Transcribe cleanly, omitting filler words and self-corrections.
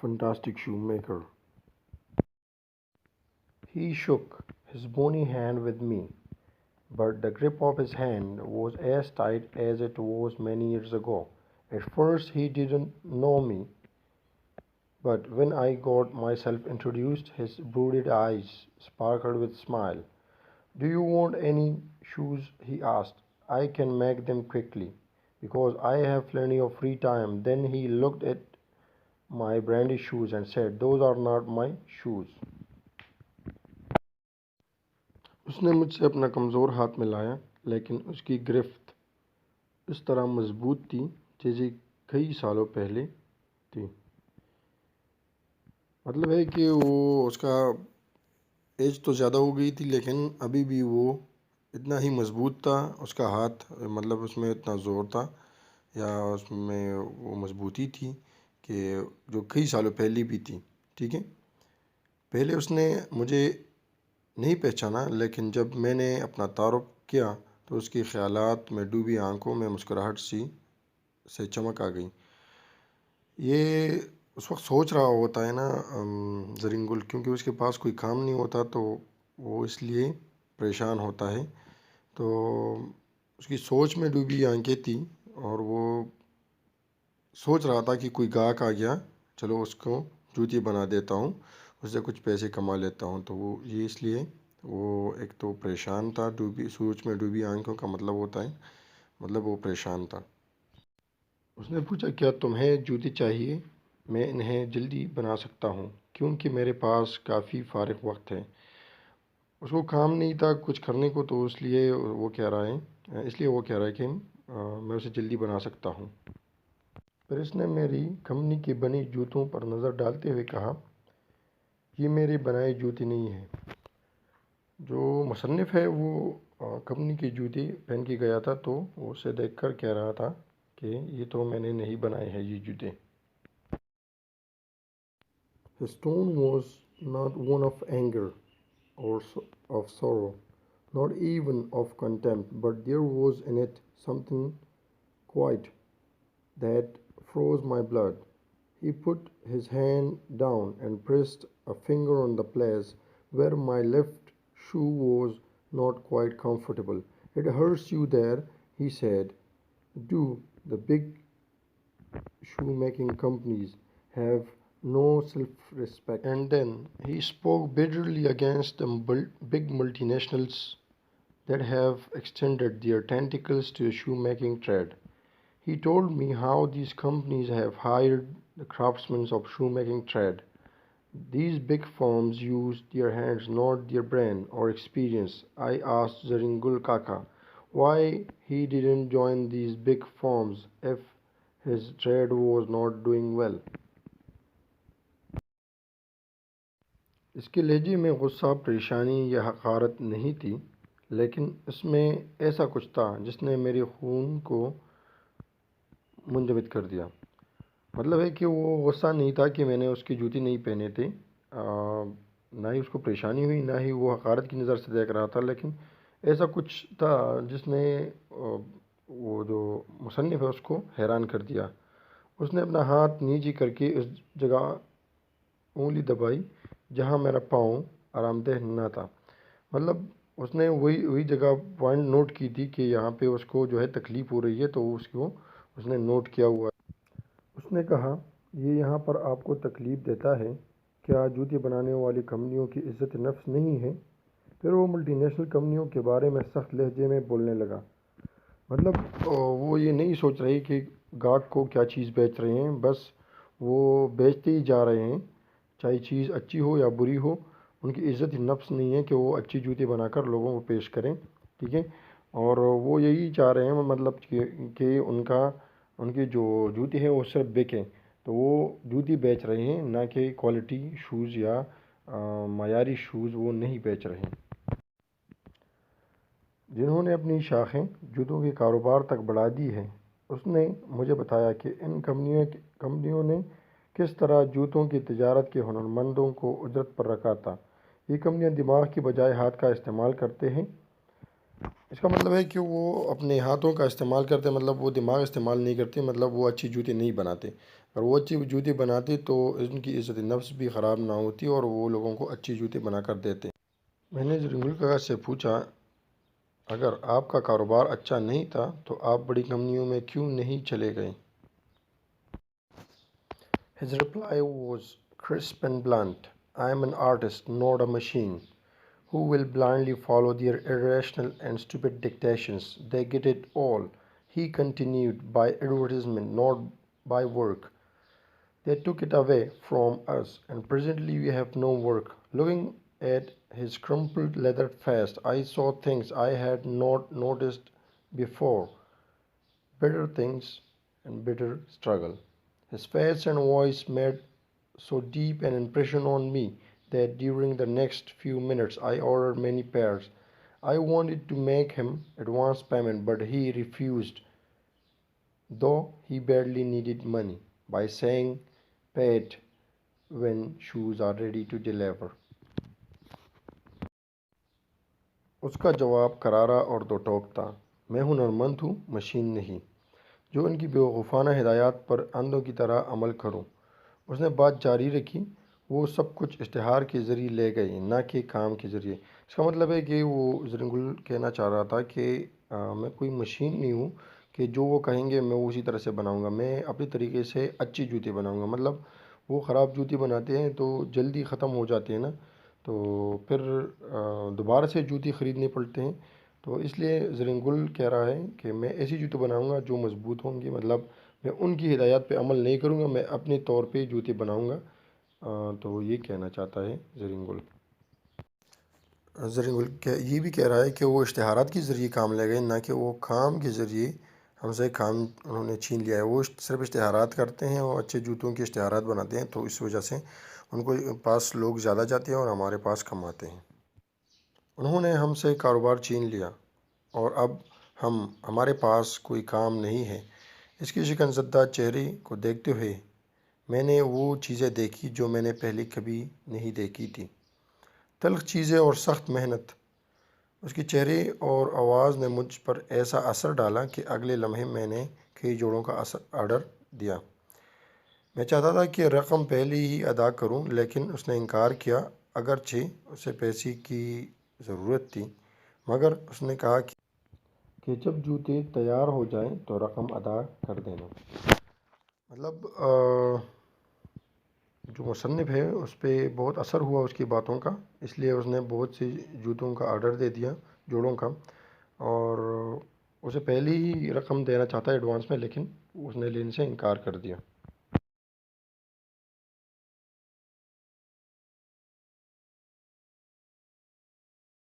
fantastic shoemaker. He shook his bony hand with me, but the grip of his hand was as tight as it was many years ago. At first he didn't know me, but when I got myself introduced, his brooded eyes sparkled with smile. "Do you want any shoes?" he asked. "I can make them quickly, because I have plenty of free time." Then he looked at my brandy shoes and said, "Those are not my shoes." اس نے مجھ سے اپنا کمزور ہاتھ ملایا، لیکن اس کی گرفت اس طرح مضبوط تھی جیسے کئی سالوں پہلے تھی۔ مطلب ہے کہ وہ اس کا ایج تو زیادہ ہو گئی تھی، لیکن ابھی بھی وہ اتنا ہی مضبوط تھا، اس کا ہاتھ مطلب اس میں اتنا زور تھا یا اس میں وہ مضبوطی تھی کہ جو کئی سالوں پہلے بھی تھی۔ ٹھیک ہے، پہلے اس نے مجھے نہیں پہچانا، لیکن جب میں نے اپنا تعارف کیا تو اس کی خیالات میں ڈوبی آنکھوں میں مسکراہٹ سے چمک آ گئی۔ یہ اس وقت سوچ رہا ہوتا ہے نا زرین گل، کیونکہ اس کے پاس کوئی کام نہیں ہوتا تو وہ اس لیے پریشان ہوتا ہے۔ تو اس کی سوچ میں ڈوبی آنکھیں تھی اور وہ سوچ رہا تھا کہ کوئی گاہک آ گیا، چلو اس کو جوتی بنا دیتا ہوں، اس سے کچھ پیسے کما لیتا ہوں۔ تو وہ یہ اس لیے وہ ایک تو پریشان تھا، سوچ میں ڈوبی آنکھوں کا مطلب ہوتا ہے مطلب وہ پریشان تھا۔ اس نے پوچھا، "کیا تمہیں جوتی چاہیے؟ میں انہیں جلدی بنا سکتا ہوں، کیونکہ میرے پاس کافی فارغ وقت ہے۔" اس کو کام نہیں تھا کچھ کرنے کو، تو اس لیے وہ کہہ رہا ہے کہ میں اسے جلدی بنا سکتا ہوں۔ پھر اس نے میری کمپنی کی بنی جوتوں پر نظر ڈالتے ہوئے کہا، "یہ میری بنائی جوتی نہیں ہے۔" جو مصنف ہے وہ کمپنی کی جوتی پہن کے گیا تھا، تو وہ اسے دیکھ کر کہہ رہا تھا کہ یہ تو میں نے نہیں بنائے ہیں یہ جوتے۔ His tone was not one of anger or of sorrow, not even of contempt, but there was in it something quiet that froze my blood. He put his hand down and pressed a finger on the place where my left shoe was not quite comfortable. "It hurts you there," he said. "Do the big shoemaking companies have no self-respect?" And then he spoke bitterly against the big multinationals that have extended their tentacles to the shoemaking trade. He told me how these companies have hired the craftsmen of shoemaking trade. These big firms use their hands, not their brain or experience. I asked Zaringul Kaka why he didn't join these big firms if his trade was not doing well. اس کے لہجے میں غصہ، پریشانی یا حقارت نہیں تھی، لیکن اس میں ایسا کچھ تھا جس نے میرے خون کو منجمد کر دیا۔ مطلب ہے کہ وہ غصہ نہیں تھا کہ میں نے اس کی جوتی نہیں پہنے تھے، نہ ہی اس کو پریشانی ہوئی، نہ ہی وہ حقارت کی نظر سے دیکھ رہا تھا، لیکن ایسا کچھ تھا جس نے وہ جو مصنف ہے اس کو حیران کر دیا۔ اس نے اپنا ہاتھ نیچے کر کے اس جگہ انگلی دبائی جہاں میرا پاؤں آرام دہ نہ تھا۔ مطلب اس نے وہی جگہ پوائنٹ نوٹ کی تھی کہ یہاں پہ اس کو جو ہے تکلیف ہو رہی ہے، تو اس نے نوٹ کیا ہوا ہے۔ اس نے کہا، "یہ یہاں پر آپ کو تکلیف دیتا ہے؟ کیا جوتی بنانے والی کمپنیوں کی عزت نفس نہیں ہے؟" پھر وہ ملٹی نیشنل کمپنیوں کے بارے میں سخت لہجے میں بولنے لگا۔ مطلب وہ یہ نہیں سوچ رہے کہ گاہک کو کیا چیز بیچ رہے ہیں، بس وہ بیچتے ہی جا رہے ہیں، چاہے چیز اچھی ہو یا بری ہو۔ ان کی عزت نفس نہیں ہے کہ وہ اچھی جوتی بنا کر لوگوں کو پیش کریں، ٹھیک ہے، اور وہ یہی چاہ رہے ہیں مطلب کہ ان کی جو جوتی ہے وہ صرف بکے، تو وہ جوتی بیچ رہے ہیں، نہ کہ کوالٹی شوز یا معیاری شوز وہ نہیں بیچ رہے ہیں۔ جنہوں نے اپنی شاخیں جوتوں کے کاروبار تک بڑھا دی ہیں، اس نے مجھے بتایا کہ ان کمپنیوں نے کس طرح جوتوں کی تجارت کے ہنرمندوں کو اجرت پر رکھا تھا۔ یہ کمپنیاں دماغ کی بجائے ہاتھ کا استعمال کرتے ہیں۔ اس کا مطلب ہے کہ وہ اپنے ہاتھوں کا استعمال کرتے، مطلب وہ دماغ استعمال نہیں کرتے، مطلب وہ اچھی جوتی نہیں بناتے۔ اور وہ اچھی جوتے بناتے تو ان کی عزت نفس بھی خراب نہ ہوتی اور وہ لوگوں کو اچھی جوتے بنا کر دیتے۔ میں نے زرنگل کاکا سے پوچھا اگر آپ کا کاروبار اچھا نہیں تھا تو آپ بڑی کمپنیوں میں کیوں نہیں چلے گئے؟ His reply was crisp and blunt. I am an artist, not a machine. Who will blindly follow their irrational and stupid dictations? They get it all. He continued, by advertisement, not by work. They took it away from us, and presently we have no work. Looking at his crumpled leather face, I saw things I had not noticed before, bitter things and bitter struggle. His face and voice made so deep an impression on me that during the next few minutes I ordered many pairs. I wanted to make him advance payment, but he refused, though he badly needed money, by saying, "Pay it when shoes are ready to deliver." اس کا جواب کرارا اور دو ٹوک تھا، میں ہنرمند ہوں، machine نہیں، جو ان کی بیوقوفانہ ہدایات پر اندھوں کی طرح عمل کروں۔ اس نے بات جاری رکھی، وہ سب کچھ اشتہار کے ذریعے لے گئے، نہ کہ کام کے ذریعے۔ اس کا مطلب ہے کہ وہ زرنگل کہنا چاہ رہا تھا کہ میں کوئی مشین نہیں ہوں کہ جو وہ کہیں گے میں اسی طرح سے بناؤں گا، میں اپنی طریقے سے اچھی جوتے بناؤں گا۔ مطلب وہ خراب جوتے بناتے ہیں تو جلدی ختم ہو جاتے ہیں نا، تو پھر دوبارہ سے جوتے خریدنے پڑتے ہیں۔ تو اس لیے زرنگل کہہ رہا ہے کہ میں ایسی جوتے بناؤں گا جو مضبوط ہوں گی، مطلب میں ان کی ہدایات پہ عمل نہیں کروں گا، میں اپنے طور پہ جوتے بناؤں گا۔ تو یہ کہنا چاہتا ہے زرنگل۔ یہ بھی کہہ رہا ہے کہ وہ اشتہارات کے ذریعے کام لے گئے، نہ کہ وہ کام کے ذریعے ہم سے کام انہوں نے چھین لیا ہے۔ وہ صرف اشتہارات کرتے ہیں اور اچھے جوتوں کے اشتہارات بناتے ہیں، تو اس وجہ سے ان کو پاس لوگ زیادہ جاتے ہیں اور ہمارے پاس کم آتے ہیں۔ انہوں نے ہم سے کاروبار چھین لیا اور اب ہمارے پاس کوئی کام نہیں ہے۔ اس کے شکن زدہ چہرے کو دیکھتے ہوئے میں نے وہ چیزیں دیکھی جو میں نے پہلے کبھی نہیں دیکھی تھی، تلخ چیزیں اور سخت محنت۔ اس کے چہرے اور آواز نے مجھ پر ایسا اثر ڈالا کہ اگلے لمحے میں نے کئی جوڑوں کا آرڈر دیا۔ میں چاہتا تھا کہ رقم پہلے ہی ادا کروں، لیکن اس نے انکار کیا، اگرچہ اسے پیسے کی ضرورت تھی، مگر اس نے کہا کہ جب جوتے تیار ہو جائیں تو رقم ادا کر دینا۔ مطلب جو مصنف ہے اس پہ بہت اثر ہوا اس کی باتوں کا، اس لیے اس نے بہت سی جوتوں کا آرڈر دے دیا، جوڑوں کا، اور اسے پہلے ہی رقم دینا چاہتا ہے ایڈوانس میں، لیکن اس نے لینے سے انکار کر دیا۔